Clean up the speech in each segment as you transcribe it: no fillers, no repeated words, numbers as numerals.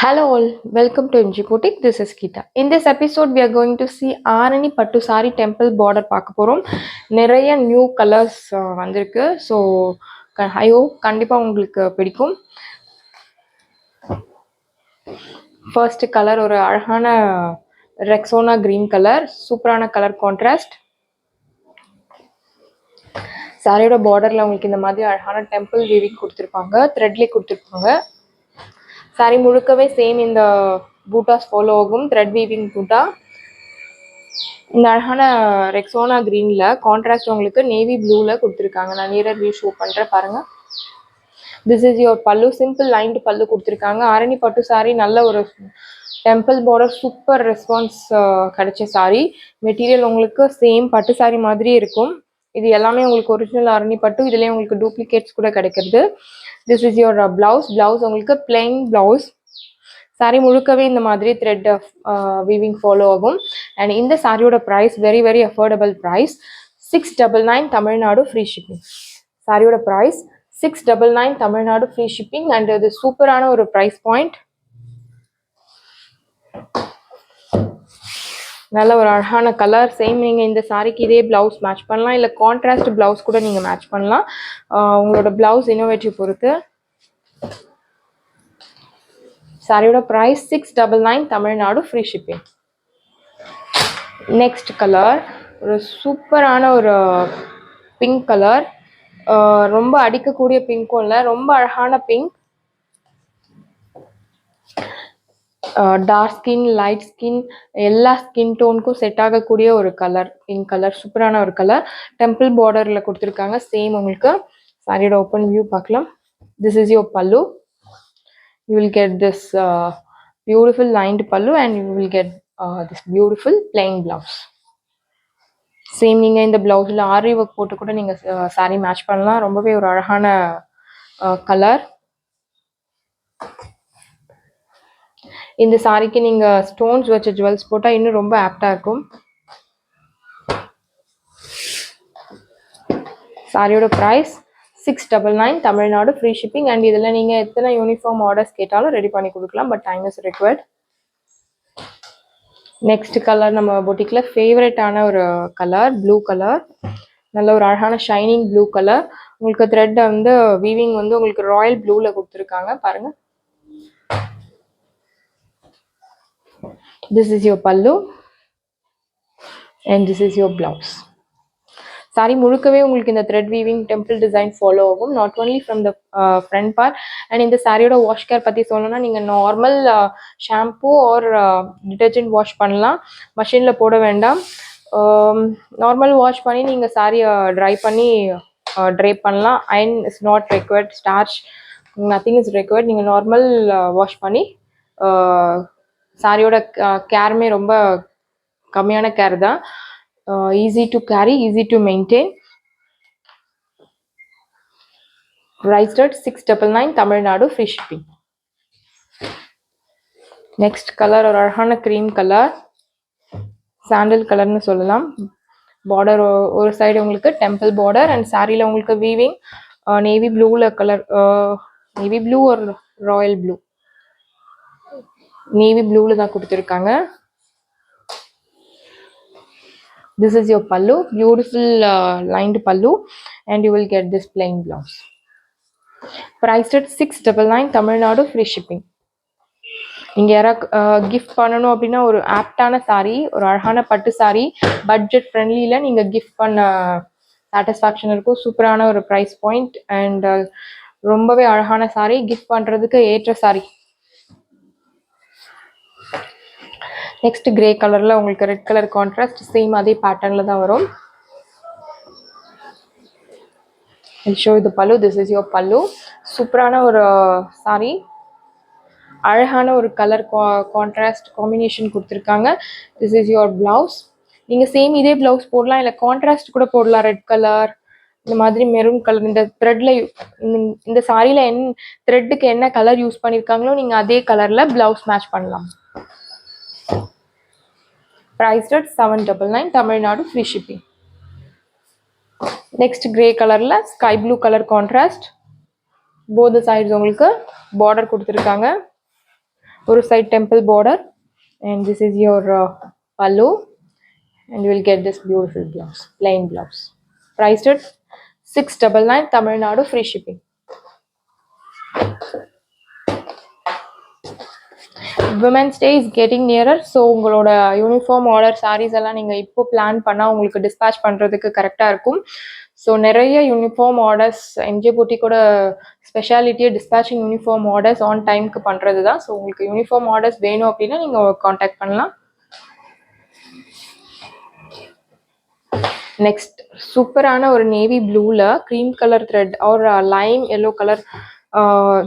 Hello all, welcome to MG Boutique. This is Geeta. In this episode, we are going to see Arani Pattu Sari Temple border பார்க்க போறோம். நிறைய new colours வந்திருக்கு. So I hope கண்டிப்பாக உங்களுக்கு பிடிக்கும். First colour ஒரு அழகான Rexona green colour, சூப்பரான கலர் கான்ட்ராஸ்ட். சாரியோட பார்டரில் உங்களுக்கு இந்த மாதிரி அழகான டெம்பிள் வீவிங் கொடுத்துருப்பாங்க, த்ரெட்லேயே கொடுத்துருப்பாங்க. சாரி முழுக்கவே சேம் இந்த பூட்டாஸ் ஃபாலோ ஆகும், த்ரெட் வீவிங் பூட்டா. இந்த அழகான ரெக்ஸோனா க்ரீனில் கான்ட்ராஸ்ட் உங்களுக்கு நேவி ப்ளூவில் கொடுத்துருக்காங்க. நான் நியரர் வியூ ஷோ பண்ணுறேன் பாருங்கள். திஸ் இஸ் யுவர் பல்லு, சிம்பிள் லைன்டு பல்லு கொடுத்துருக்காங்க. ஆரணி பட்டு சாரி நல்ல ஒரு டெம்பிள் பார்டர், சூப்பர் ரெஸ்பான்ஸ் கிடைச்ச சாரி. மெட்டீரியல் உங்களுக்கு சேம் பட்டு சாரி மாதிரி இருக்கும். இது எல்லாமே உங்களுக்கு ஒரிஜினல் ஆரணி பட்டு, இதுலேயே உங்களுக்கு டூப்ளிகேட்ஸ் கூட கிடைக்கிறது. திஸ் இஸ் யுவர் பிளவுஸ் உங்களுக்கு பிளெயின் பிளவுஸ். சாரி முழுக்கவே இந்த மாதிரி த்ரெட் வீவிங் ஃபாலோ ஆகும். அண்ட் இந்த சாரியோட price very very affordable price, 699 Tamil Nadu free shipping. சாரியோட price 699 Tamil Nadu free shipping. And இது சூப்பரான ஒரு ப்ரைஸ் பாயிண்ட். நல்ல ஒரு அழகான கலர். சேம் நீங்கள் இந்த சாரிக்கு இதே ப்ளவுஸ் மேட்ச் பண்ணலாம், இல்லை கான்ட்ராஸ்ட் ப்ளவுஸ் கூட நீங்கள் மேட்ச் பண்ணலாம். உங்களோட ப்ளவுஸ் இன்னோவேட்டிவ் பொறுத்து. சாரியோட price 699 Tamil Nadu free shipping. Next colour ஒரு சூப்பரான ஒரு பிங்க் கலர். ரொம்ப அடிக்கக்கூடிய பிங்க்கும் இல்லை, ரொம்ப அழகான pink. Dark skin, light skin, எல்லா ஸ்கின் டோனுக்கும் செட் ஆகக்கூடிய ஒரு கலர், பிங்க் கலர். சூப்பரான ஒரு கலர். டெம்பிள் பார்டரில் கொடுத்துருக்காங்க. சேம் உங்களுக்கு சாரியோட ஓப்பன் வியூ பார்க்கலாம். திஸ் இஸ் யுவர் பல்லு. You will get this beautiful lined pallu and you will get this beautiful plain blouse. Same நீங்கள் இந்த ப்ளவுஸில் ஆரி ஒர்க் போட்டு கூட நீங்கள் சாரி மேட்ச் பண்ணலாம். ரொம்பவே ஒரு அழகான கலர். இந்த சாரிக்கு நீங்கள் ஸ்டோன்ஸ் வச்ச ஜுவல்ஸ் போட்டால் இன்னும் ரொம்ப ஆப்டாக இருக்கும். சாரியோட price 699 Tamil Nadu free shipping. And இதில் நீங்கள் எத்தனை யூனிஃபார்ம் ஆர்டர்ஸ் கேட்டாலும் ரெடி பண்ணி கொடுக்கலாம், but time is required. Next colour நம்ம பொட்டிக்கில் ஃபேவரட்டான ஒரு கலர், ப்ளூ கலர். நல்ல ஒரு அழகான ஷைனிங் ப்ளூ கலர். உங்களுக்கு த்ரெட் வந்து வீவிங் வந்து உங்களுக்கு ராயல் ப்ளூவில் கொடுத்துருக்காங்க பாருங்கள். This is your pallu and this is your blouse. Sari முழுக்கவே உங்களுக்கு இந்த thread weaving temple design follow ஆகும், not only from the front part. And இந்த சாரியோட வாஷ் கேர் பற்றி சொல்லணும்னா, நீங்கள் normal shampoo or detergent wash பண்ணலாம், மஷினில் போட வேண்டாம். நார்மல் வாஷ் பண்ணி நீங்கள் சாரியை ட்ரை பண்ணி ட்ரேப் பண்ணலாம். Iron is not required, starch nothing is required. நீங்கள் நார்மல் வாஷ் பண்ணி சாரியோட கேருமே ரொம்ப கம்மியான கேர் தான். easy to carry, easy to maintain. Priced at 699 Tamil Nadu free shipping. Next colour ஒரு அழகான க்ரீம் கலர், சாண்டல் கலர்னு சொல்லலாம். பார்டர் ஒரு சைடு உங்களுக்கு டெம்பிள் பார்டர் அண்ட் சாரியில் உங்களுக்கு வீவிங் நேவி ப்ளூவில் கலர், நேவி ப்ளூ ஒரு ராயல் ப்ளூ, நேவி ப்ளூவில் தான் கொடுத்துருக்காங்க. This is your pallu, beautiful lined pallu, and you will get this plain blouse. Priced at 699 Tamil Nadu free shipping. நீங்கள் யாராவது கிஃப்ட் பண்ணணும் அப்படின்னா ஒரு ஆப்டான சாரீ, ஒரு அழகான பட்டு சாரீ, பட்ஜெட் ஃப்ரெண்ட்லியில் நீங்கள் கிஃப்ட் பண்ண சாட்டிஸ்ஃபேக்ஷன் இருக்கும். சூப்பரான ஒரு ப்ரைஸ் பாயிண்ட் அண்ட் ரொம்பவே அழகான சாரீ, கிஃப்ட் பண்ணுறதுக்கு ஏற்ற சாரீ. நெக்ஸ்ட் கிரே கலரில் உங்களுக்கு ரெட் கலர் கான்ட்ராஸ்ட், சேம் அதே பேட்டர்னில் தான் வரும். I'll show you the pallu. This is your pallu. சூப்பரான ஒரு சாரி, அழகான ஒரு கலர் கான்ட்ராஸ்ட் காம்பினேஷன் கொடுத்துருக்காங்க. This is your blouse. நீங்கள் சேம் இதே பிளவுஸ் போடலாம், இல்லை கான்ட்ராஸ்ட் கூட போடலாம். ரெட் கலர், இந்த மாதிரி மெரூன் கலர், இந்த த்ரெட்டில் இந்த சாரியில் த்ரெட்டுக்கு என்ன கலர் யூஸ் பண்ணியிருக்காங்களோ நீங்கள் அதே கலரில் பிளவுஸ் மேட்ச் பண்ணலாம். Priced at 799 Tamil Nadu free shipping. Next grey colour sky blue colour contrast. Both sides உங்களுக்கு பார்டர் கொடுத்துருக்காங்க. ஒரு side temple border, and this is your pallu, and you will get this beautiful blouse, plain blouse, priced at 699 Tamil Nadu, free shipping. Women's Day is getting nearer, so உங்களோட uniform order saris எல்லாம் நீங்கள் இப்போ plan பண்ணால் உங்களுக்கு dispatch பண்ணுறதுக்கு கரெக்டாக இருக்கும். So நிறைய யூனிஃபார்ம் ஆர்டர்ஸ் எம்ஜே புட்டிக்கோட ஸ்பெஷாலிட்டியை டிஸ்பேச்சிங் யூனிஃபார்ம் ஆர்டர்ஸ் ஆன் டைமுக்கு பண்ணுறது தான். ஸோ உங்களுக்கு யூனிஃபார்ம் ஆர்டர்ஸ் வேணும் அப்படின்னா நீங்கள் காண்டாக்ட் பண்ணலாம். நெக்ஸ்ட் சூப்பரான ஒரு நேவி ப்ளூவில் க்ரீம் கலர் த்ரெட் ஒரு Lime yellow colour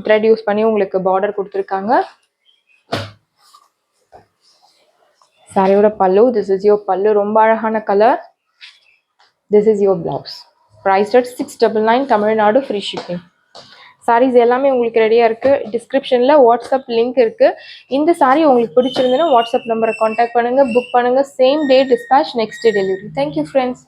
thread use பண்ணி உங்களுக்கு பார்டர் கொடுத்துருக்காங்க. சாரியோட பல்லு, திஸ் இஸ் யோர் பல்லு, ரொம்ப அழகான colour. This is your blouse, priced at 699 Tamil Nadu, free shipping. Saris எல்லாமே உங்களுக்கு ரெடியாக இருக்குது. டிஸ்கிரிப்ஷனில் வாட்ஸ்அப் லிங்க் இருக்குது. இந்த சாரீ உங்களுக்கு பிடிச்சிருந்ததுன்னா வாட்ஸ்அப் நம்பரை காண்டாக்ட் பண்ணுங்கள், புக் பண்ணுங்கள். Same day dispatch, next day delivery. Thank you friends.